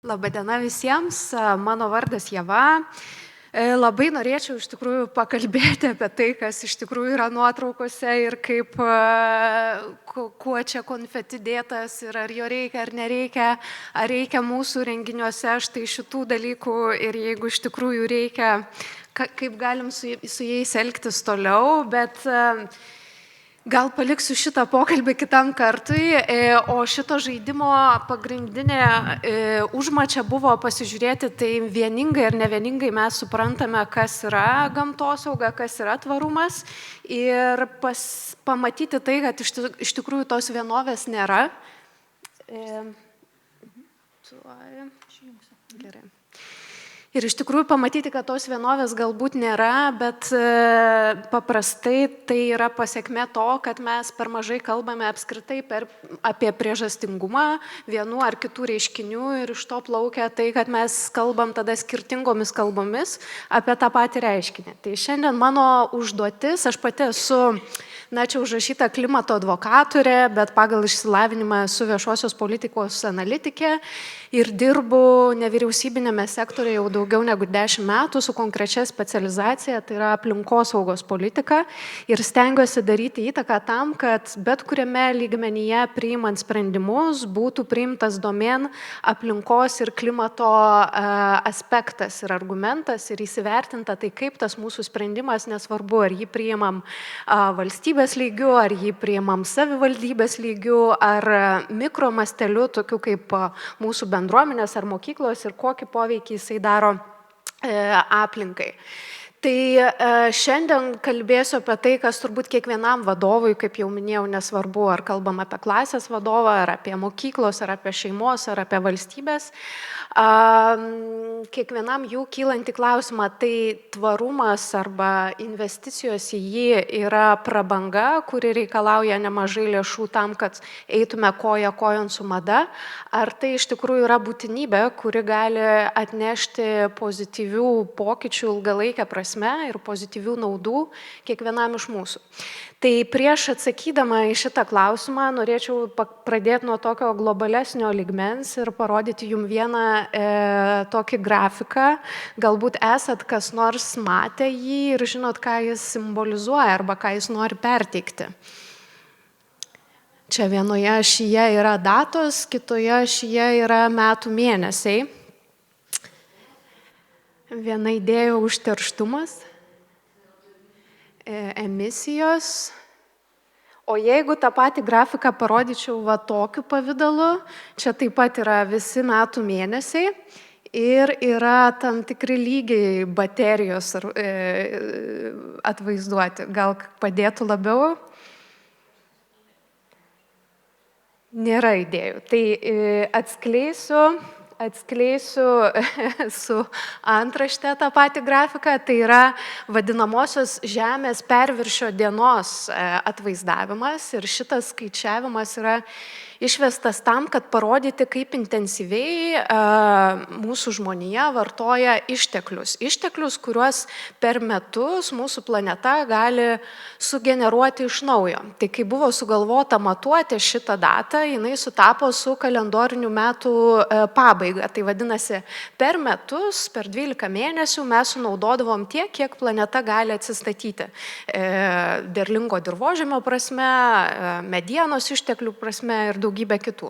Labadiena visiems, mano vardas Ieva. Labai norėčiau iš tikrųjų pakalbėti apie tai, kas iš tikrųjų yra nuotraukose ir kaip, kuo čia konfeti dėtas ir ar jo reikia ar nereikia, ar reikia mūsų renginiuose štai šitų dalykų ir jeigu iš tikrųjų reikia, kaip galim su jais elgtis toliau, bet gal paliksiu šitą pokalbį kitam kartui, o šito žaidimo pagrindinė užmačia buvo pasižiūrėti, tai vieningai ar nevieningai mes suprantame, kas yra gamtosauga, kas yra tvarumas ir pamatyti tai, kad iš tikrųjų tos vienovės nėra. Gerai. Ir iš tikrųjų pamatyti, kad tos vienovės galbūt nėra, bet paprastai tai yra pasiekmė to, kad mes per mažai kalbame apskritai apie priežastingumą vienų ar kitų reiškinių ir iš to plaukia tai, kad mes kalbam tada skirtingomis kalbomis apie tą patį reiškinį. Tai šiandien mano užduotis, aš pati esu čia užrašyta klimato advokatorė, bet pagal išsilavinimą esu viešosios politikos analitikė ir dirbu nevyriausybinėme sektoriuje jau daugiau negu 10 metų su konkrečia specializacija, tai yra aplinkosaugos politika ir stengiuosi daryti įtaką tam, kad bet kuriame lygmenyje priimant sprendimus būtų priimtas domėn aplinkos ir klimato aspektas ir argumentas ir įsivertinta tai, kaip tas mūsų sprendimas, nesvarbu, ar jį priimam valstybės lygių, ar jį priimam savivaldybės lygių, ar mikromasteliu, tokiu kaip mūsų bendruomenės ar mokyklos ir kokį poveikį jisai daro aplinkai. Tai šiandien kalbėsiu apie tai, kas turbūt kiekvienam vadovui, kaip jau minėjau, nesvarbu, ar kalbam apie klasės vadovą, ar apie mokyklos, ar apie šeimos, ar apie valstybės. Kiekvienam jų kylanti klausimą, tai tvarumas arba investicijos į jį yra prabanga, kuri reikalauja nemažai lėšų tam, kad eitume koja kojon su mada, ar tai iš tikrųjų yra būtinybė, kuri gali atnešti pozityvių pokyčių ilgalaikę prasme ir pozityvių naudų kiekvienam iš mūsų. Tai prieš atsakydama į šitą klausimą norėčiau pradėti nuo tokio globalesnio lygmens ir parodyti jums vieną tokį grafiką. Galbūt esat kas nors matę jį ir žinot, ką jis simbolizuoja arba ką jis nori perteikti. Čia vienoje ašyje yra datos, kitoje ašyje yra metų mėnesiai. Viena idėja užterštumas, emisijos. O jeigu tą patį grafiką parodyčiau va tokiu pavidalu, čia taip pat yra visi metų mėnesiai ir yra tam tikri lygiai baterijos atvaizduoti. Gal padėtų labiau? Nėra idėjų. Tai atskleisiu su antrašte tą patį grafiką, tai yra vadinamosios Žemės perviršio dienos atvaizdavimas ir šitas skaičiavimas yra išvestas tam, kad parodyti, kaip intensyviai mūsų žmonija vartoja išteklius. Išteklius, kuriuos per metus mūsų planeta gali sugeneruoti iš naujo. Tai kai buvo sugalvota matuoti šitą datą, jinai sutapo su kalendorinių metų pabaiga. Tai vadinasi, per metus, per 12 mėnesių mes sunaudodavom tiek, kiek planeta gali atsistatyti. Derlingo dirvožemio prasme, medienos išteklių prasme ir daugybę kitų.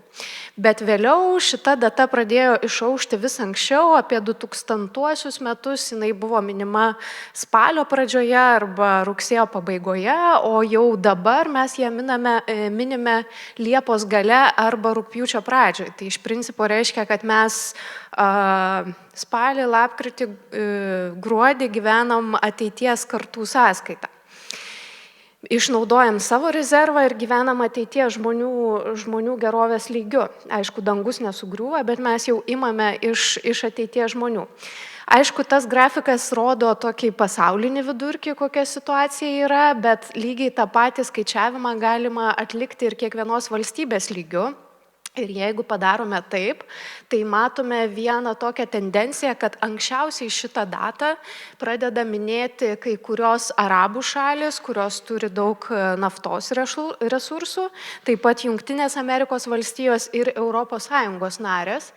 Bet vėliau šita data pradėjo išaušti vis anksčiau, apie 2000 metus, jinai buvo minima spalio pradžioje arba rugsėjo pabaigoje, o jau dabar mes ją minime Liepos gale arba rugpjūčio pradžioje. Tai iš principo reiškia, kad mes spalį, lapkritį, gruodį gyvenam ateities kartų sąskaitą. Išnaudojam savo rezervą ir gyvenam ateities žmonių gerovės lygiu. Aišku, dangus nesugriūva, bet mes jau imame iš ateities žmonių. Aišku, tas grafikas rodo tokį pasaulinį vidurkį, kokia situacija yra, bet lygiai tą patį skaičiavimą galima atlikti ir kiekvienos valstybės lygiu. Ir jeigu padarome taip, tai matome vieną tokią tendenciją, kad anksčiausiai šitą datą pradeda minėti kai kurios arabų šalis, kurios turi daug naftos resursų, taip pat Jungtinės Amerikos valstijos ir ES narės.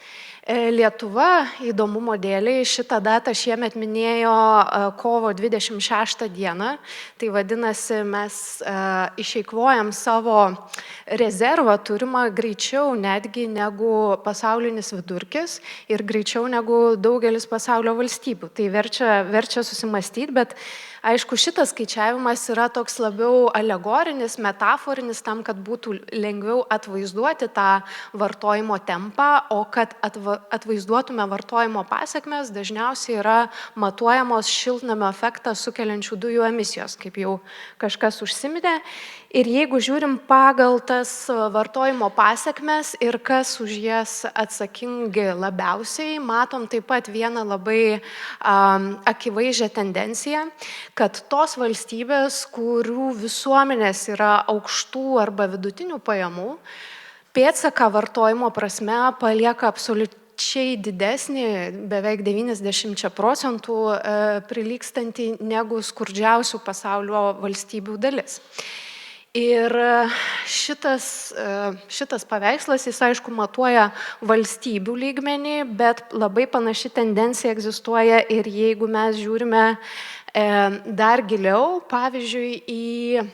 Lietuva, įdomumo dėliai, šitą datą šiemet minėjo kovo 26 dieną, tai vadinasi, mes išeikvojam savo rezervą turimą greičiau netgi negu pasaulinis vidurkis ir greičiau negu daugelis pasaulio valstybių. Tai verčia susimastyti, bet aišku, šitas skaičiavimas yra toks labiau alegorinis, metaforinis, tam, kad būtų lengviau atvaizduoti tą vartojimo tempą, o kad atvaizduotume vartojimo pasiekmes, dažniausiai yra matuojamos šiltnamio efektą sukeliančių dujų emisijos, kaip jau kažkas užsiminė. Ir jeigu žiūrim pagal tas vartojimo pasiekmes ir kas už jas atsakingi labiausiai, matom taip pat vieną labai akivaizdžią tendenciją, kad tos valstybės, kurių visuomenės yra aukštų arba vidutinių pajamų, pėdsaką vartojimo prasme palieka absoliučiai didesnį, beveik 90% prilygstantį negu skurdžiausių pasaulio valstybių dalis. Ir šitas paveikslas, jis aišku matuoja valstybių lygmenį, bet labai panaši tendencija egzistuoja ir jeigu mes žiūrime dar giliau, pavyzdžiui, į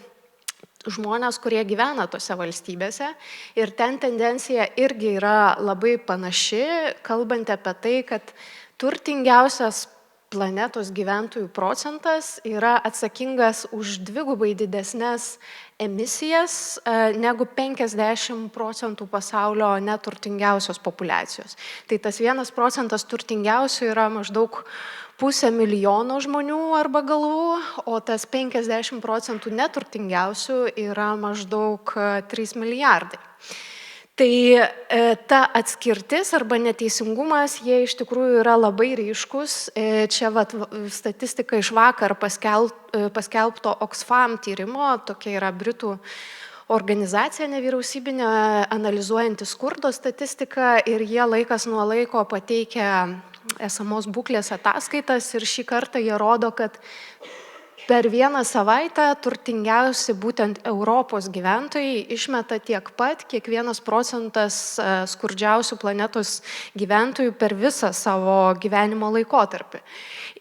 žmonės, kurie gyvena tose valstybėse. Ir ten tendencija irgi yra labai panaši, kalbant apie tai, kad turtingiausias planetos gyventojų procentas yra atsakingas už dvigubai didesnės emisijas negu 50% pasaulio neturtingiausios populiacijos. Tai tas 1% turtingiausių yra maždaug 500 000 žmonių arba galvų, o tas 50% neturtingiausių yra maždaug 3 milijardai. Tai ta atskirtis arba neteisingumas, jie iš tikrųjų yra labai ryškus. Čia statistika iš vakar paskelbto Oxfam tyrimo, tokia yra Britų organizacija nevyriausybinė, analizuojanti skurdo statistiką ir jie laikas nuo laiko pateikia esamos būklės ataskaitas ir šį kartą jie rodo, kad per vieną savaitę turtingiausi būtent Europos gyventojai išmeta tiek pat, kiek 1% skurdžiausių planetos gyventojų per visą savo gyvenimo laikotarpį.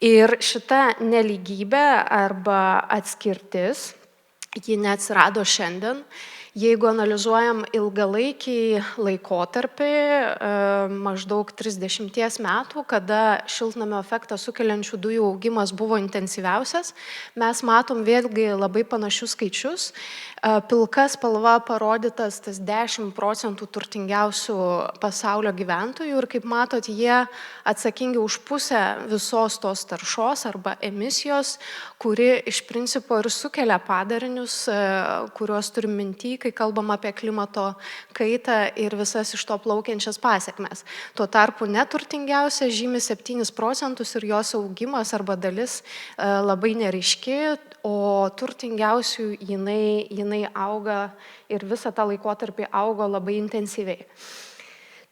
Ir šita nelygybė arba atskirtis, ji neatsirado šiandien. Jeigu analizuojam ilgalaikį laikotarpį, maždaug 30 metų, kada šiltnamio efektą sukeliančių dujų augimas buvo intensyviausias, mes matom vėlgi labai panašius skaičius. Pilka spalva parodytas tas 10% turtingiausių pasaulio gyventojų ir kaip matot, jie atsakingi už pusę visos tos taršos arba emisijos, kuri iš principo ir sukelia padarinius, kuriuos turim minty, kai kalbam apie klimato kaitą ir visas iš to plaukiančias pasiekmes. Tuo tarpu neturtingiausia žymi 7% ir jos augimas arba dalis labai neryški, o turtingiausių jinai auga ir visą tą laikotarpį augo labai intensyviai.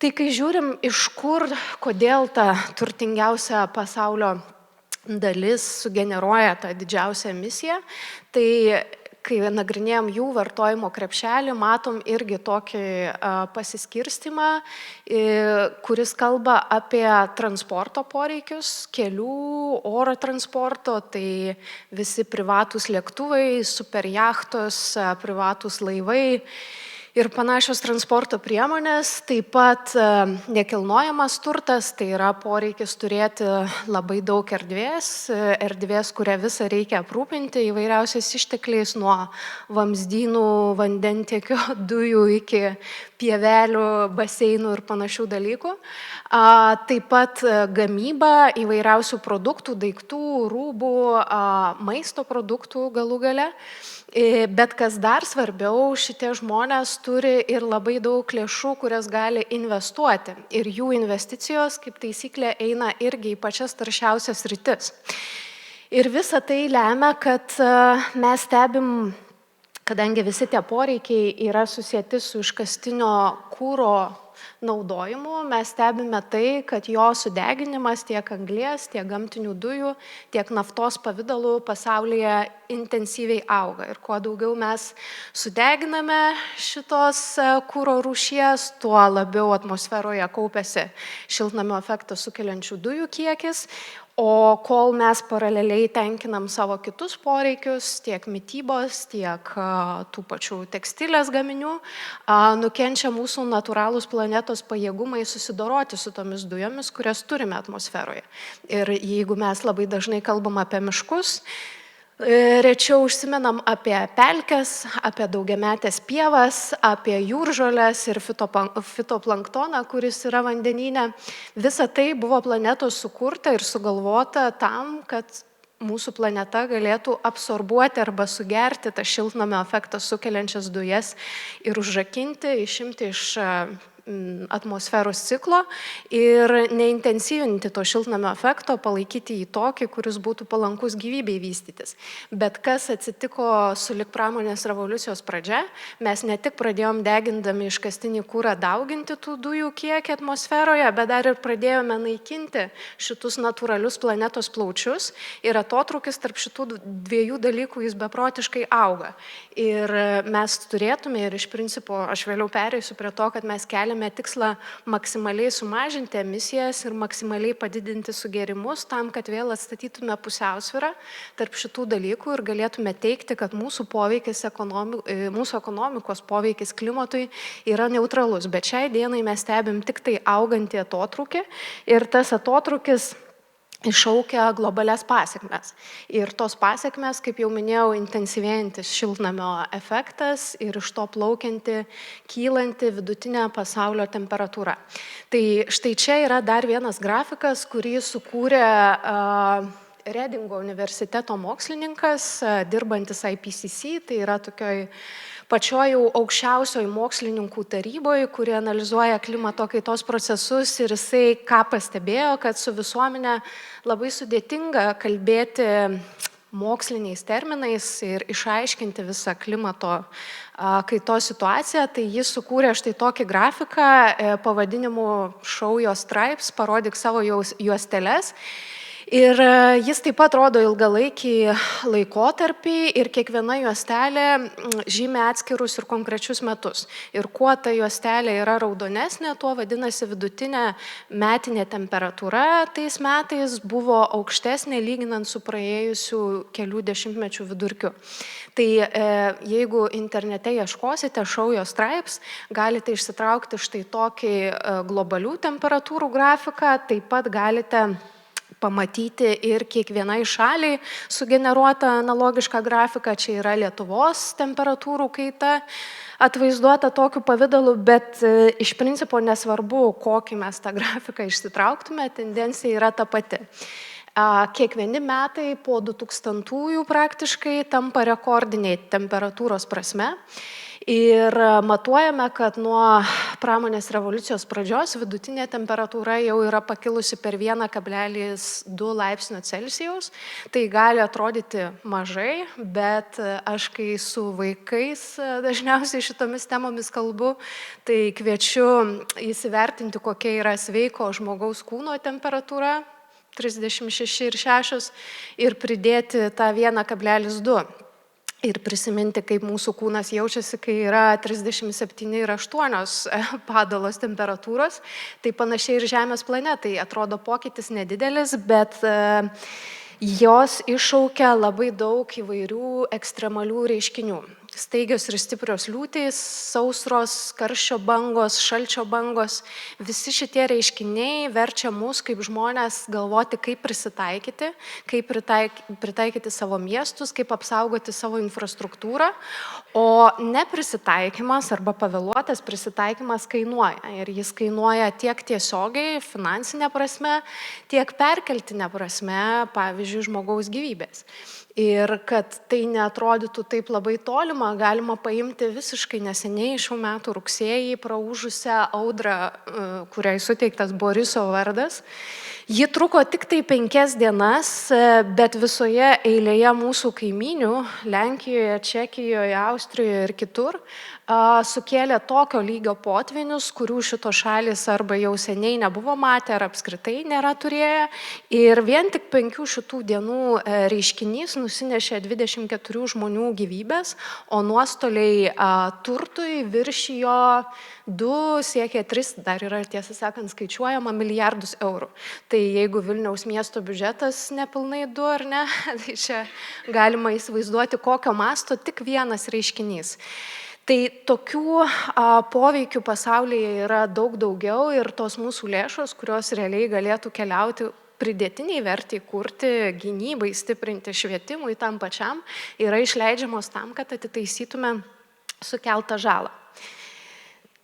Tai kai žiūrim, iš kur, kodėl ta turtingiausia pasaulio dalis sugeneruoja tą didžiausią emisiją, tai kai nagrinėjom jų vartojimo krepšelį, matom irgi tokį pasiskirstimą, kuris kalba apie transporto poreikius, kelių, oro transporto, tai visi privatūs lėktuvai, superjachtos, privatūs laivai ir panašios transporto priemonės, taip pat nekilnojamas turtas, tai yra poreikis turėti labai daug erdvės, kurią visą reikia aprūpinti įvairiausiais ištekliais, nuo vamzdynų, vandentiekio, dujų iki pievelių, baseinų ir panašių dalykų. Taip pat gamyba įvairiausių produktų, daiktų, rūbų, maisto produktų galų gale. Bet kas dar svarbiau, šitie žmonės turi ir labai daug lėšų, kurias gali investuoti. Ir jų investicijos, kaip taisyklė, eina irgi į pačias taršiausias sritis. Ir visa tai lemia, kad mes stebim, kadangi visi tie poreikiai yra susieti su iškastinio kuro naudojimu, mes stebime tai, kad jo sudeginimas tiek anglies, tiek gamtinių dujų, tiek naftos pavidalų pasaulyje intensyviai auga. Ir kuo daugiau mes sudeginame šitos kuro rūšies, tuo labiau atmosferoje kaupiasi šiltnamio efektą sukeliančių dujų kiekis. O kol mes paraleliai tenkinam savo kitus poreikius, tiek mitybos, tiek tų pačių tekstilės gaminių, nukenčia mūsų natūralūs planetos pajėgumai susidoroti su tomis dujomis, kurias turime atmosferoje. Ir jeigu mes labai dažnai kalbam apie miškus, rečiau užsimenam apie pelkes, apie daugiametės pievas, apie jūržoles ir fitoplanktoną, kuris yra vandenyne. Visa tai buvo planetos sukurta ir sugalvota tam, kad mūsų planeta galėtų absorbuoti arba sugerti tą šiltnamio efektą sukeliančias dujas ir užrakinti, išimti iš atmosferos ciklo ir neintensyvinti to šiltnamio efekto, palaikyti jį tokį, kuris būtų palankus gyvybei vystytis. Bet kas atsitiko su lig pramonės revoliucijos pradžia, mes ne tik pradėjom degindami iškastinį kurą dauginti tų dujų kiekį atmosferoje, bet dar ir pradėjome naikinti šitus natūralius planetos plaučius ir atotrūkis tarp šitų dviejų dalykų jis beprotiškai auga. Ir mes turėtume, ir iš principo aš vėliau pereisiu prie to, kad mes keliame tikslą maksimaliai sumažinti emisijas ir maksimaliai padidinti sugėrimus tam, kad vėl atstatytume pusiausvyrą tarp šitų dalykų ir galėtume teikti, kad mūsų ekonomikos poveikis klimatui yra neutralus. Bet šiai dienai mes stebim tik tai augantį atotrūkį ir tas atotrūkis iššaukia globalias pasekmes. Ir tos pasekmes, kaip jau minėjau, intensyvėjantis šiltnamio efektas ir iš to plaukianti, kylanti vidutinė pasaulio temperatūra. Tai štai čia yra dar vienas grafikas, kurį sukūrė Redingo universiteto mokslininkas, dirbantis IPCC, tai yra tokioj pačioj aukščiausioj mokslininkų taryboje, kurie analizuoja klimato kaitos procesus ir jisai ką pastebėjo, kad su visuomenė labai sudėtinga kalbėti moksliniais terminais ir išaiškinti visą klimato kaitos situaciją, tai jis sukūrė štai tokį grafiką pavadinimu Show Your Stripes, parodyk savo juosteles. Ir jis taip pat rodo ilgalaikį laikotarpį ir kiekviena juostelė žymi atskirus ir konkrečius metus. Ir kuo ta juostelė yra raudonesnė, tuo vadinasi vidutinė metinė temperatūra tais metais buvo aukštesnė lyginant su praėjusių kelių dešimtmečių vidurkiu. Tai jeigu internete ieškosite Show Your Stripes, galite išsitraukti štai tokį globalių temperatūrų grafiką, taip pat galite pamatyti ir kiekvienai šaliai sugeneruotą analogišką grafiką. Čia yra Lietuvos temperatūrų kaita atvaizduota tokiu pavidalu, bet iš principo nesvarbu, kokį mes tą grafiką išsitrauktume, tendencija yra ta pati. Kiekvieni metai po 2000-ųjų praktiškai tampa rekordiniai temperatūros prasme. Ir matuojame, kad nuo pramonės revoliucijos pradžios vidutinė temperatūra jau yra pakilusi per 1,2 laipsnio Celsijaus. Tai gali atrodyti mažai, bet aš kai su vaikais dažniausiai šitomis temomis kalbu, tai kviečiu įsivertinti, kokia yra sveiko žmogaus kūno temperatūra, 36,6 ir pridėti tą 1,2. Ir prisiminti, kaip mūsų kūnas jaučiasi, kai yra 37,8 padalos temperatūros. Tai panašiai ir Žemės planetai. Atrodo pokytis nedidelis, bet jos iššaukia labai daug įvairių ekstremalių reiškinių. Staigios ir stiprios liūtys, sausros, karščio bangos, šalčio bangos. Visi šitie reiškiniai verčia mus kaip žmonės galvoti, kaip prisitaikyti, kaip pritaikyti savo miestus, kaip apsaugoti savo infrastruktūrą. O neprisitaikymas arba pavėluotas prisitaikymas kainuoja. Ir jis kainuoja tiek tiesiogiai, finansinė prasme, tiek perkeltinė prasme, pavyzdžiui, žmogaus gyvybės. Ir kad tai neatrodytų taip labai tolima, galima paimti visiškai neseniai šių metų rugsėjį praūžusią audrą, kuriai suteiktas Boriso vardas. Ji truko tik tai 5 dienas, bet visoje eilėje mūsų kaiminių, Lenkijoje, Čekijoje, Austrijoje ir kitur, sukėlė tokio lygio potvinius, kurių šitos šalis arba jau seniai nebuvo matę, ar apskritai nėra turėję. Ir vien tik 5 šitų dienų reiškinys nusinešė 24 žmonių gyvybės, o nuostoliai turtui viršijo 2, siekia 3, dar yra tiesą sakant skaičiuojama, milijardus eurų. Tai jeigu Vilniaus miesto biudžetas nepilnai 2 ar ne, tai čia galima įsivaizduoti, kokio masto tik vienas reiškinys. Tai tokių poveikių pasaulyje yra daug daugiau ir tos mūsų lėšos, kurios realiai galėtų keliauti pridėtiniai vertai kurti, gynybai, stiprinti, švietimui tam pačiam, yra išleidžiamos tam, kad atitaisytume sukeltą žalą.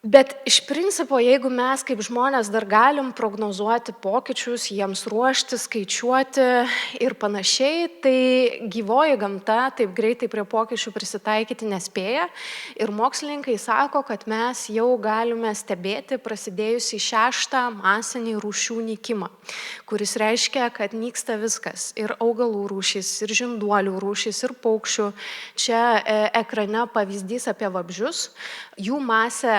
Bet iš principo, jeigu mes kaip žmonės dar galim prognozuoti pokyčius, jiems ruošti, skaičiuoti ir panašiai, tai gyvoji gamta taip greitai prie pokyčių prisitaikyti nespėja. Ir mokslininkai sako, kad mes jau galime stebėti prasidėjusį 6. masinį rūšių nykimą, kuris reiškia, kad nyksta viskas. Ir augalų rūšys, ir žinduolių rūšys, ir paukščių. Čia ekrane pavyzdys apie vabzdžius. Jų masė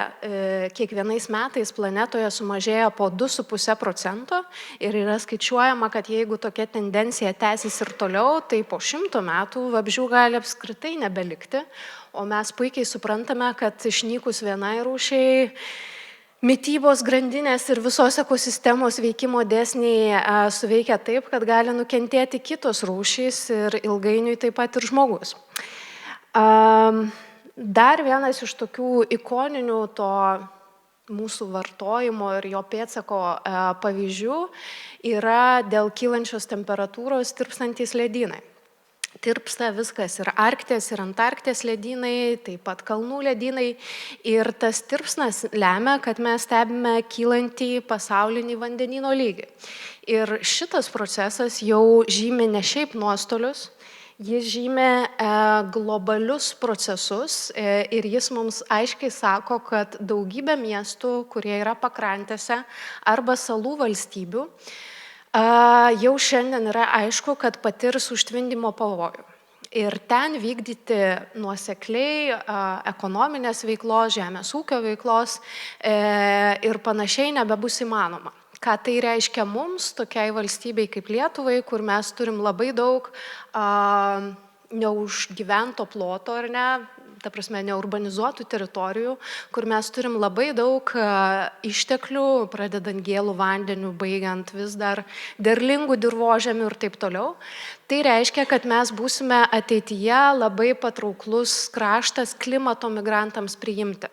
kiekvienais metais planetoje sumažėjo po 2,5% ir yra skaičiuojama, kad jeigu tokia tendencija tęsis ir toliau, tai po 100 metų vabzdžių gali apskritai nebelikti, o mes puikiai suprantame, kad išnykus vienai rūšiai mitybos grandinės ir visos ekosistemos veikimo dėsniai suveikia taip, kad gali nukentėti kitos rūšys ir ilgainiui taip pat ir žmogus. Dar vienas iš tokių ikoninių to mūsų vartojimo ir jo pėdsako pavyzdžių yra dėl kylančios temperatūros tirpstantys ledynai. Tirpsta viskas, ir Arktės, ir Antarktės ledynai, taip pat kalnų ledynai. Ir tas tirpsnas lemia, kad mes stebime kylantį pasaulinį vandenyno lygį. Ir šitas procesas jau žymi ne šiaip nuostolius, jis žymi globalius procesus ir jis mums aiškiai sako, kad daugybė miestų, kurie yra pakrantėse arba salų valstybių, jau šiandien yra aišku, kad patirs užtvindymo pavojų. Ir ten vykdyti nuosekliai ekonominės veiklos, žemės ūkio veiklos ir panašiai nebebus įmanoma. Ką tai reiškia mums, tokiai valstybei kaip Lietuvai, kur mes turim labai daug neužgyvento ploto, ar ne, ta prasme, neurbanizuotų teritorijų, kur mes turim labai daug išteklių, pradedant gėlų vandeniu, baigiant vis dar derlingų dirvožemių ir taip toliau. Tai reiškia, kad mes būsime ateityje labai patrauklus kraštas klimato migrantams priimti.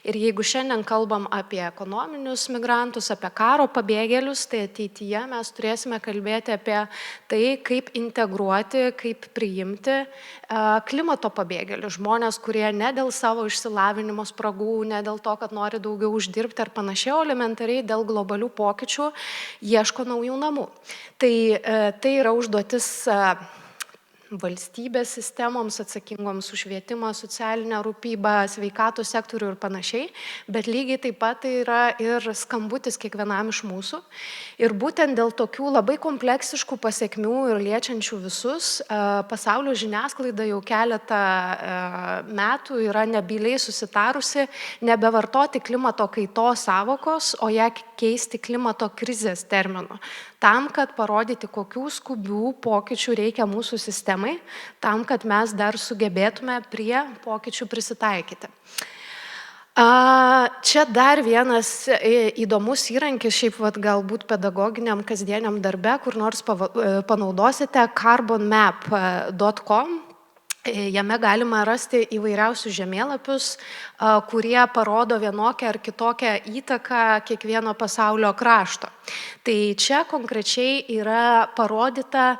Ir jeigu šiandien kalbam apie ekonominius migrantus, apie karo pabėgėlius, tai ateityje mes turėsime kalbėti apie tai, kaip integruoti, kaip priimti klimato pabėgėlius. Žmonės, kurie ne dėl savo išsilavinimo spragų, ne dėl to, kad nori daugiau uždirbti ar panašiai, o elementariai dėl globalių pokyčių ieško naujų namų. Tai yra užduotis valstybės sistemoms atsakingoms už švietimą, socialinę rūpybą, sveikatos sektorių ir panašiai, bet lygiai taip pat tai yra ir skambutis kiekvienam iš mūsų. Ir būtent dėl tokių labai kompleksiškų pasiekmių ir liečiančių visus, pasaulio žiniasklaida jau keletą metų yra nebyliai susitarusi nebevartoti klimato kaitos sąvokos, o ją keisti klimato krizės terminu. Tam, kad parodyti, kokių skubių pokyčių reikia mūsų sistemai, tam, kad mes dar sugebėtume prie pokyčių prisitaikyti. Čia dar vienas įdomus įrankis, šiaip galbūt pedagoginiam kasdieniam darbe, kur nors panaudosite, carbonmap.com. Jame galima rasti įvairiausius žemėlapius, kurie parodo vienokią ar kitokią įtaką kiekvieno pasaulio krašto. Tai čia konkrečiai yra parodyta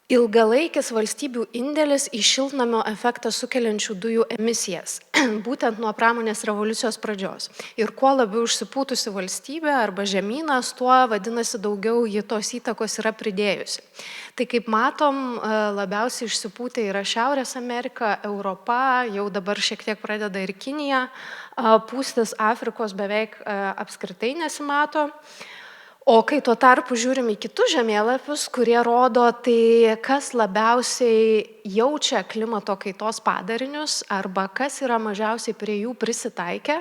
ilgalaikis valstybių indėlis į šiltnamio efektą sukeliančių dujų emisijas, būtent nuo pramonės revoliucijos pradžios. Ir kuo labiau užsipūtusi valstybė arba žemynas, tuo vadinasi daugiau ji tos įtakos yra pridėjusi. Tai kaip matom, labiausiai išsipūtę yra Šiaurės Amerika, Europa, jau dabar šiek tiek pradeda ir Kinija, pūstis Afrikos beveik apskritai nesimato. O kai tuo tarpu žiūrim į kitus žemėlapius, kurie rodo, tai kas labiausiai jaučia klimato kaitos padarinius arba kas yra mažiausiai prie jų prisitaikę,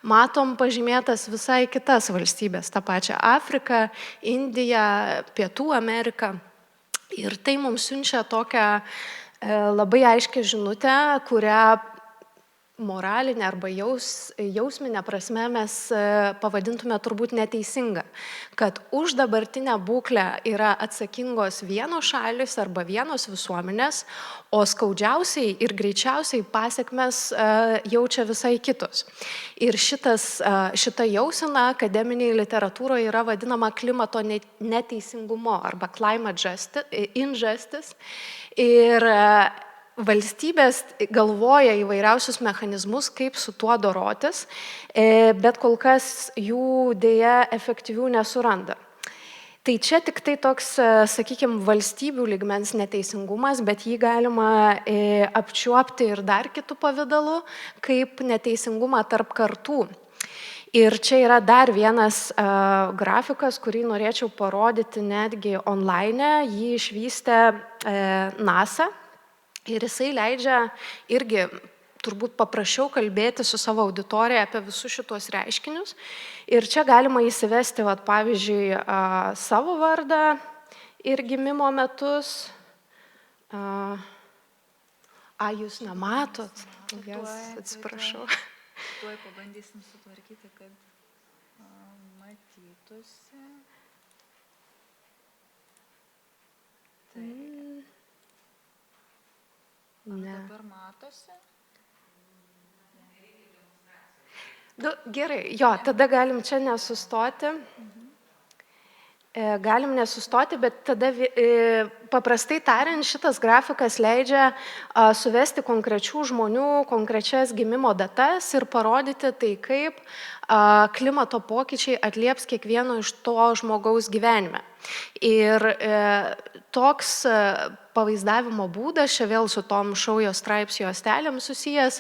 matom pažymėtas visai kitas valstybės, tą pačią Afriką, Indiją, Pietų Ameriką. Ir tai mums siunčia tokią labai aiškią žinutę, kurią moralinė arba jausminė prasme mes pavadintume turbūt neteisinga, kad už dabartinę būklę yra atsakingos vienos šalis arba vienos visuomenės, o skaudžiausiai ir greičiausiai pasiekmes jaučia visai kitos. Ir šita jausena akademinėje literatūroje yra vadinama klimato neteisingumo arba climate injustice. Ir valstybės galvoja įvairiausius mechanizmus, kaip su tuo dorotis, bet kol kas jų dėja efektyvių nesuranda. Tai čia tik tai toks, sakykime, valstybių lygmens neteisingumas, bet jį galima apčiuopti ir dar kitų pavydalų, kaip neteisingumą tarp kartų. Ir čia yra dar vienas grafikas, kurį norėčiau parodyti netgi online, jį išvystė NASA. Ir jisai leidžia irgi turbūt paprašiau kalbėti su savo auditorija apie visus šitos reiškinius. Ir čia galima įsivesti, pavyzdžiui, savo vardą ir gimimo metus. Jūs nematot? Atsiprašau. Tuoj pabandysim sutvarkyti, kad matytųsi. Dabar matosi? Gerai, tada galim čia nesustoti. Galim nesustoti, bet tada paprastai tariant, šitas grafikas leidžia suvesti konkrečių žmonių, konkrečias gimimo datas ir parodyti tai, kaip klimato pokyčiai atlieps kiekvieno iš to žmogaus gyvenime. Ir toks pavaizdavimo būdas, čia vėl su tom Show Your Stripes juostelėm susijęs,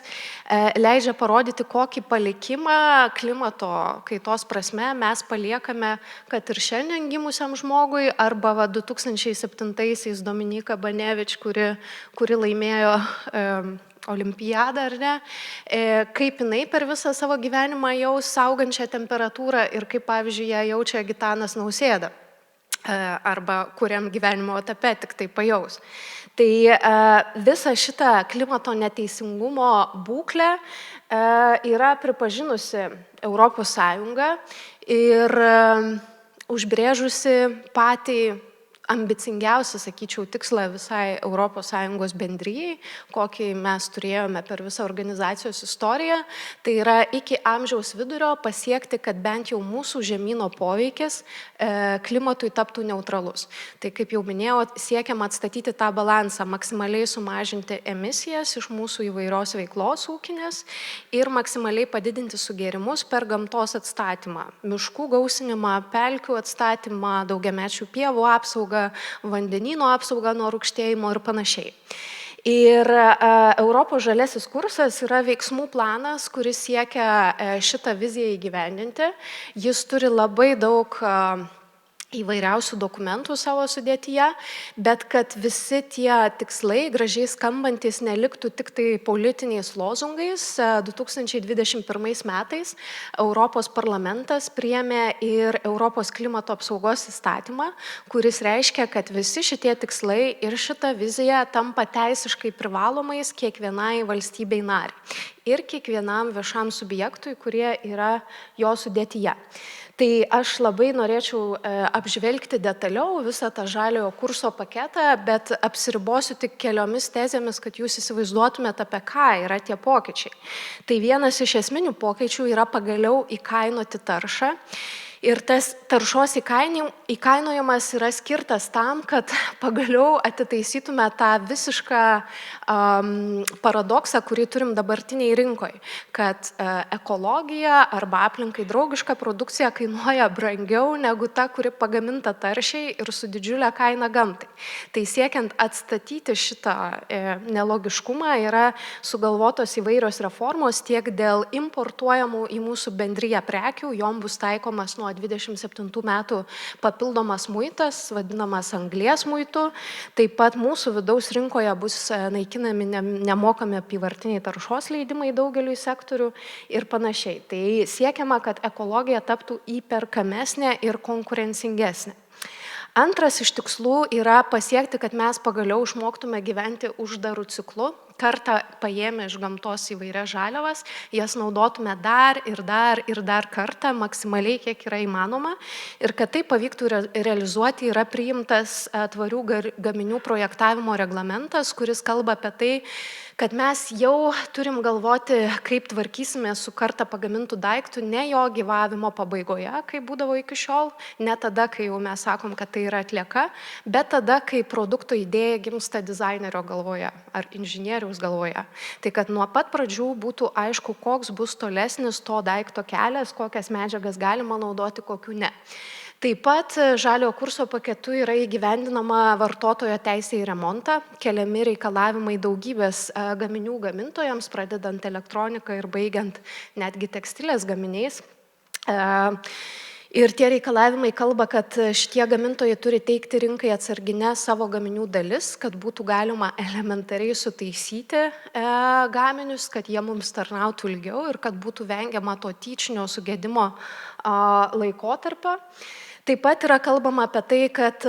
leidžia parodyti, kokį palikimą klimato kaitos prasme mes paliekame, kad ir šiandien gimusiam žmogui, arba 2007-aisiais Dominika Banevič, kuri laimėjo olimpiadą, ar ne, kaip jinai per visą savo gyvenimą jaus augančią temperatūrą ir kaip, pavyzdžiui, ją jaučia Gitanas Nausėda. Arba kuriam gyvenimo etape tik tai pajaus. Tai visą šitą klimato neteisingumo būklę yra pripažinusi Europos Sąjunga ir užbrėžusi patį ambicingiausią, sakyčiau, tikslą visai ES bendrijai, kokį mes turėjome per visą organizacijos istoriją, tai yra iki amžiaus vidurio pasiekti, kad bent jau mūsų žemyno poveikis klimatui taptų neutralus. Tai kaip jau minėjau, siekiam atstatyti tą balansą, maksimaliai sumažinti emisijas iš mūsų įvairios veiklos ūkinės ir maksimaliai padidinti sugėrimus per gamtos atstatymą, miškų gausinimą, pelkių atstatymą, daugiamečių pievų apsaugą, vandenyno apsaugą nuo rūgštėjimo ir panašiai. Ir Europos žaliasis kursas yra veiksmų planas, kuris siekia šitą viziją įgyvendinti. Jis turi labai daug įvairiausių dokumentų savo sudėtyje, bet kad visi tie tikslai, gražiai skambantis, neliktų tik tai politiniais lozungais, 2021 metais Europos parlamentas priėmė ir Europos klimato apsaugos įstatymą, kuris reiškia, kad visi šitie tikslai ir šita vizija tampa teisiškai privalomais kiekvienai valstybei nariai ir kiekvienam viešam subjektui, kurie yra jo sudėtyje. Tai aš labai norėčiau apžvelgti detaliau visą tą žaliojo kurso paketą, bet apsiribosiu tik keliomis tezėmis, kad jūs įsivaizduotumėte, apie ką yra tie pokyčiai. Tai vienas iš esminių pokyčių yra pagaliau įkainoti taršą. Ir tas taršos įkainojimas yra skirtas tam, kad pagaliau atitaisytume tą visišką paradoksą, kurį turim dabartiniai rinkoje, kad ekologija arba aplinkai draugiška produkcija kainuoja brangiau negu ta, kuri pagaminta taršiai ir su didžiulė kaina gamtai. Tai siekiant atstatyti šitą nelogiškumą yra sugalvotos įvairios reformos tiek dėl importuojamų į mūsų bendriją prekių, jom bus taikomas nuo nuo 27 metų papildomas muitas, vadinamas anglies muitu. Taip pat mūsų vidaus rinkoje bus naikinami nemokami apyvartiniai taršos leidimai daugeliui sektorių ir panašiai. Tai siekiama, kad ekologija taptų įperkamesnė ir konkurencingesnė. Antras iš tikslų yra pasiekti, kad mes pagaliau išmoktume gyventi uždarų ciklu, kartą paėmę iš gamtos įvairias žaliavas, jas naudotume dar kartą, maksimaliai kiek yra įmanoma. Ir kad tai pavyktų realizuoti, yra priimtas tvarių gaminių projektavimo reglamentas, kuris kalba apie tai, kad mes jau turim galvoti, kaip tvarkysime su kartą pagamintų daiktų ne jo gyvavimo pabaigoje, kaip būdavo iki šiol, ne tada, kai jau mes sakom, kad tai yra atlieka, bet tada, kai produkto idėja gimsta dizainerio galvoje ar inžinieriaus galvoje. Tai kad nuo pat pradžių būtų aišku, koks bus tolesnis to daikto kelias, kokias medžiagas galima naudoti, kokių ne. Taip pat žaliojo kurso paketu yra įgyvendinama vartotojo teisė į remontą, keliami reikalavimai daugybės gaminių gamintojams, pradedant elektroniką ir baigiant netgi tekstilės gaminiais. Ir tie reikalavimai kalba, kad šitie gamintojai turi teikti rinkai atsarginę savo gaminių dalis, kad būtų galima elementariai sutaisyti gaminius, kad jie mums tarnautų ilgiau ir kad būtų vengiama to tyčinio sugedimo laikotarpio. Taip pat yra kalbama apie tai, kad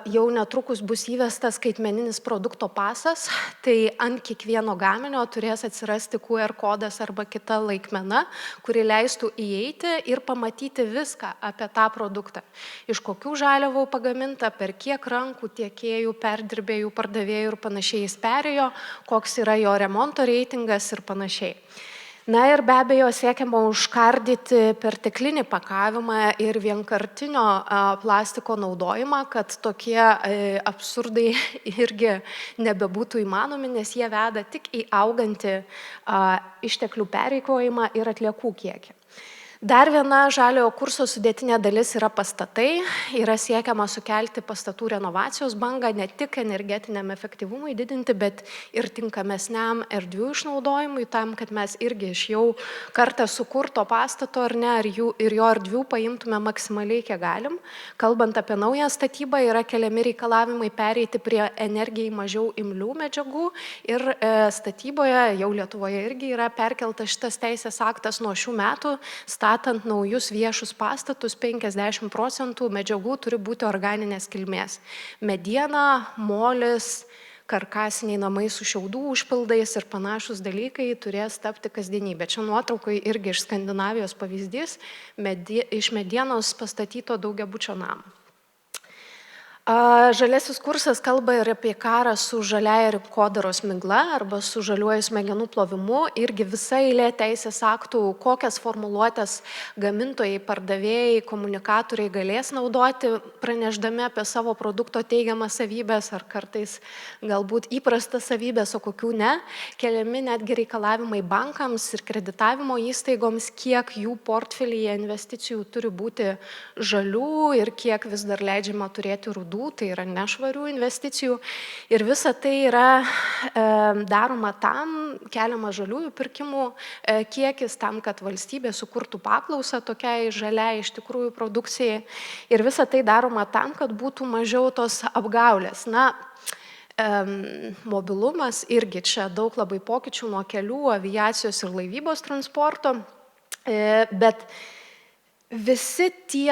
jau netrukus bus įvestas skaitmeninis produkto pasas, tai ant kiekvieno gaminio turės atsirasti QR kodas arba kita laikmena, kuri leistų įeiti ir pamatyti viską apie tą produktą. Iš kokių žaliavų pagaminta, per kiek rankų, tiekėjų, perdirbėjų, pardavėjų ir panašiai jis perėjo, koks yra jo remonto reitingas ir panašiai. Na ir be abejo siekiama užkardyti perteklinį pakavimą ir vienkartinio plastiko naudojimą, kad tokie absurdai irgi nebebūtų įmanomi, nes jie veda tik į augantį išteklių pereikvojimą ir atliekų kiekį. Dar viena žaliojo kurso sudėtinė dalis yra pastatai. Yra siekiama sukelti pastatų renovacijos bangą ne tik energetiniam efektyvumui didinti, bet ir tinkamesniam erdvių išnaudojimui, tam, kad mes irgi iš jau kartą sukurto pastato ar ne, ir jo erdvių paimtume maksimaliai, kiek galim. Kalbant apie naują statybą, yra keliami reikalavimai pereiti prie energijai mažiau imlių medžiagų ir statyboje, jau Lietuvoje irgi yra perkeltas šitas teisės aktas nuo šių metų. Statant naujus viešus pastatus, 50% medžiagų turi būti organinės kilmės. Mediena, molis, karkasiniai namai su šiaudų užpildais ir panašus dalykai turės tapti kasdienybė. Čia nuotraukai irgi iš Skandinavijos pavyzdys, iš medienos pastatyto daugiabučio namo. Žaliasis kursas kalba ir apie karą su žaliaja rinkodaros migla arba su žaliuoju smegenų plovimu. Irgi visa eilė teisės aktų, kokias formuluotės gamintojai, pardavėjai, komunikatoriai galės naudoti, pranešdami apie savo produkto teigiamas savybės ar kartais galbūt įprastas savybės, o kokių ne. Keliami netgi reikalavimai bankams ir kreditavimo įstaigoms, kiek jų portfelyje investicijų turi būti žalių ir kiek vis dar leidžiama turėti rudų. Tai yra nešvarių investicijų ir visa tai yra daroma tam, keliama žaliųjų pirkimų kiekis tam, kad valstybė sukurtų paklausą tokiai žaliai iš tikrųjų produkcijai ir visa tai daroma tam, kad būtų mažiau tos apgaulės. Na, mobilumas irgi čia daug labai pokyčių nuo kelių, aviacijos ir laivybos transporto, bet visi tie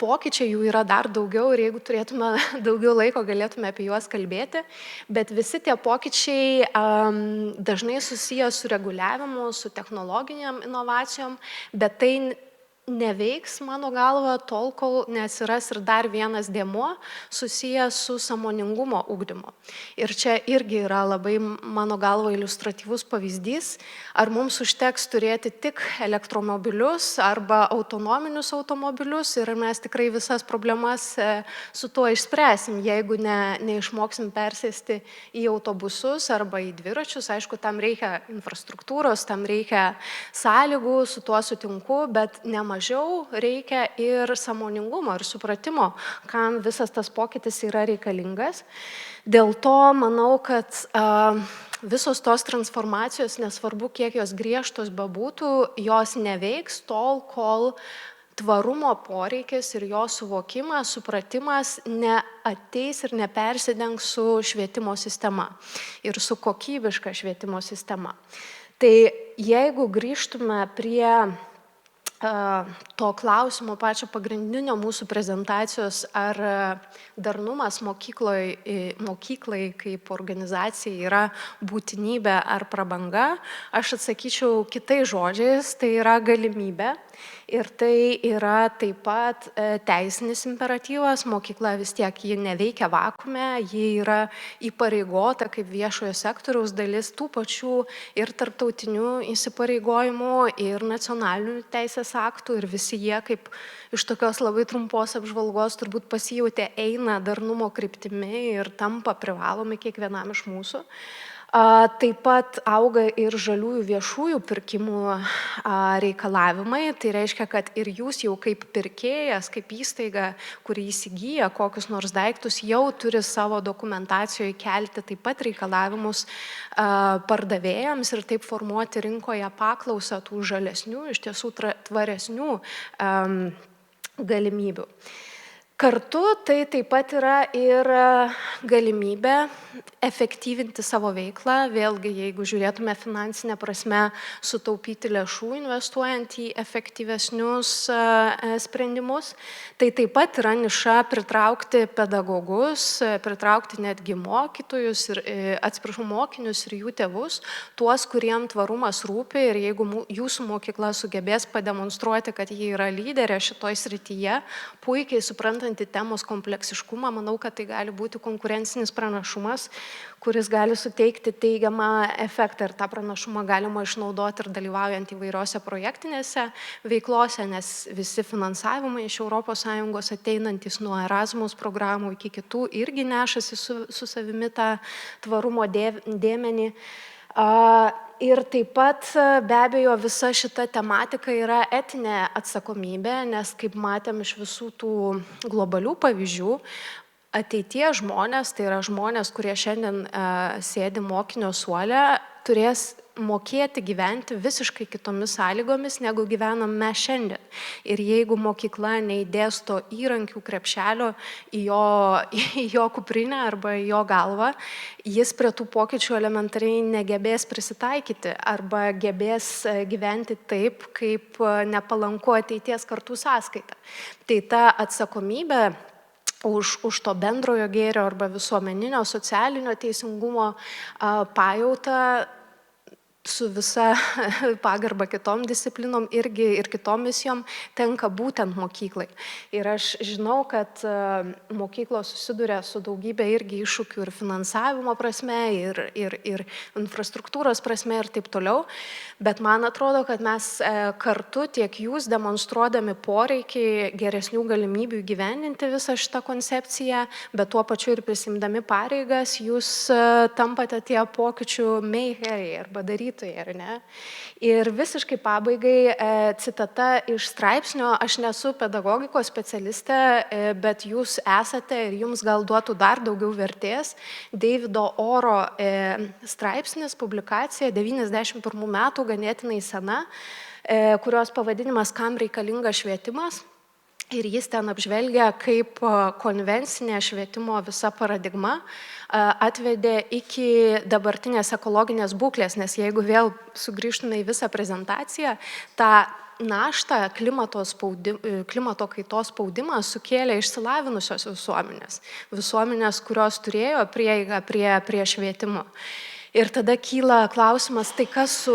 pokyčiai, jų yra dar daugiau ir jeigu turėtume daugiau laiko, galėtume apie juos kalbėti, bet visi tie pokyčiai dažnai susiję su reguliavimu, su technologiniam inovacijom, bet tai neveiks, mano galva, tol, kol neatsiras ir dar vienas dėmuo susijęs su sąmoningumo ugdymu. Ir čia irgi yra labai, mano galva, iliustratyvus pavyzdys, ar mums užteks turėti tik elektromobilius arba autonominius automobilius ir mes tikrai visas problemas su tuo išspręsim, jeigu neišmoksim persėsti į autobusus arba į dviračius. Aišku, tam reikia infrastruktūros, tam reikia sąlygų, su tuo sutinku, bet nemažiau reikia ir sąmoningumo ir supratimo, kam visas tas pokytis yra reikalingas. Dėl to manau, kad visos tos transformacijos, nesvarbu kiek jos griežtos bebūtų, jos neveiks tol, kol tvarumo poreikis ir jo suvokimas, supratimas neateis ir nepersidengs su švietimo sistema ir su kokybiška švietimo sistema. Tai jeigu grįžtume prie to klausimo pačio pagrindinio mūsų prezentacijos, ar darnumas mokyklai kaip organizacijai yra būtinybė ar prabanga, aš atsakyčiau kitais žodžiais, tai yra galimybė. Ir tai yra taip pat teisinis imperatyvas, mokykla vis tiek ji neveikia vakume, ji yra įpareigota kaip viešojo sektoriaus dalis tų pačių ir tarptautinių įsipareigojimų, ir nacionalinių teisės aktų, ir visi jie kaip iš tokios labai trumpos apžvalgos turbūt pasijautė eina darnumo kryptimi ir tampa privalomi kiekvienam iš mūsų. Taip pat auga ir žaliųjų viešųjų pirkimų reikalavimai. Tai reiškia, kad ir jūs jau kaip pirkėjas, kaip įstaiga, kuri įsigyja kokius nors daiktus, jau turi savo dokumentacijoje kelti taip pat reikalavimus pardavėjams ir taip formuoti rinkoje paklausą tų žalesnių, iš tiesų tvaresnių galimybių. Kartu tai taip pat yra ir galimybė efektyvinti savo veiklą, vėlgi jeigu žiūrėtume finansinę prasme, sutaupyti lėšų investuojant į efektyvesnius sprendimus, tai taip pat yra niša pritraukti pedagogus, pritraukti netgi mokytojus, mokinius ir jų tėvus, tuos, kuriem tvarumas rūpi ir jeigu jūsų mokykla sugebės pademonstruoti, kad ji yra lyderė šitoj srityje, puikiai suprantanti temos kompleksiškumą, manau, kad tai gali būti konkurencinis pranašumas, kuris gali suteikti teigiamą efektą ir tą pranašumą galima išnaudoti ir dalyvaujant įvairiose projektinėse veiklose, nes visi finansavimai iš ES ateinantis nuo Erasmus programų iki kitų irgi nešasi su savimi tą tvarumo dėmenį. Ir taip pat be abejo visa šita tematika yra etinė atsakomybė, nes kaip matėm iš visų tų globalių pavyzdžių, ateities žmonės, tai yra žmonės, kurie šiandien sėdi mokinio suole, turės mokėti gyventi visiškai kitomis sąlygomis, negu gyvenam mes šiandien. Ir jeigu mokykla neįdės to įrankių krepšelio į jo kuprinę arba į jo galvą, jis prie tų pokyčių elementariai negebės prisitaikyti arba gebės gyventi taip, kaip nepalanku ateities kartų sąskaita. Tai ta atsakomybė už to bendrojo gėrio arba visuomeninio socialinio teisingumo pajautą su visa pagarba kitom disciplinom irgi ir kitom misijom tenka būtent mokyklai. Ir aš žinau, kad mokyklos susiduria su daugybė irgi iššūkių ir finansavimo prasme, ir infrastruktūros prasme ir taip toliau. Bet man atrodo, kad mes kartu tiek jūs demonstruodami poreikį geresnių galimybių įgyvendinti visą šitą koncepciją, bet tuo pačiu ir prisimdami pareigas, jūs tampate tie pokyčių meiheriai arba darytojai. Ar ne? Ir visiškai pabaigai citata iš straipsnio, aš nesu pedagogikos specialistė, bet jūs esate ir jums gal duotų dar daugiau vertės. Davido Oro straipsnis, publikacija 91 metų, ganėtinai sena, kurios pavadinimas Kam reikalingas švietimas. Ir jis ten apžvelgia, kaip konvencinė švietimo visa paradigma atvedė iki dabartinės ekologinės būklės, nes jeigu vėl sugrįžtume į visą prezentaciją, tą naštą klimato kaitos spaudimą sukėlė išsilavinusios visuomenės, kurios turėjo prieigą prie švietimo. Ir tada kyla klausimas, tai kas su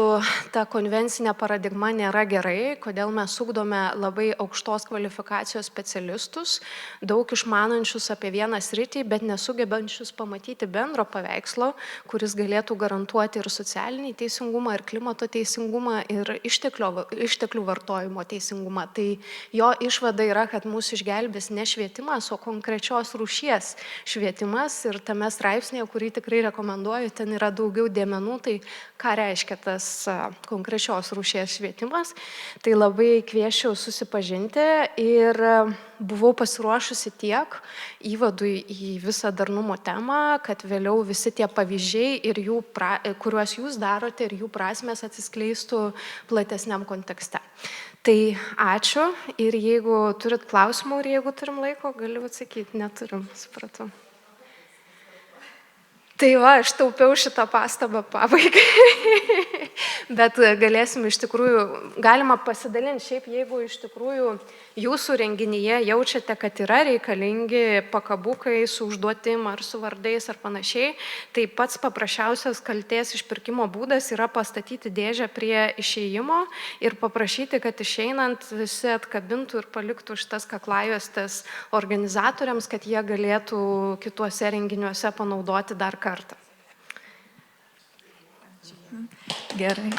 ta konvencinė paradigma nėra gerai, kodėl mes ugdome labai aukštos kvalifikacijos specialistus, daug išmanančius apie vieną sritį, bet nesugebančius pamatyti bendro paveikslo, kuris galėtų garantuoti ir socialinį teisingumą, ir klimato teisingumą, ir išteklių vartojimo teisingumą. Tai jo išvada yra, kad mūsų išgelbės ne švietimas, o konkrečios rūšies švietimas. Ir tame straipsnėje, kurį tikrai rekomenduoju, ten yra daugiau dėmenų, tai ką reiškia tas konkrečios rūšies švietimas. Tai labai kviesčiau susipažinti ir buvau pasiruošusi tiek įvadui į visą darnumo temą, kad vėliau visi tie pavyzdžiai, kuriuos jūs darote ir jų prasmės atsiskleistų platesniam kontekste. Tai ačiū ir jeigu turit klausimų ir jeigu turim laiko, galiu atsakyti, neturim, supratau. Tai va, aš taupiau šitą pastabą pabaigai, bet galėsim iš tikrųjų, galima pasidalinti šiaip, jeigu iš tikrųjų jūsų renginyje jaučiate, kad yra reikalingi pakabukai su užduotim ar su vardais ar panašiai, tai pats paprasčiausias kaltės išpirkimo būdas yra pastatyti dėžę prie išėjimo ir paprašyti, kad išeinant visi atkabintų ir paliktų šitas kaklajuostes organizatoriams, kad jie galėtų kituose renginiuose panaudoti dar kartą. Gerai.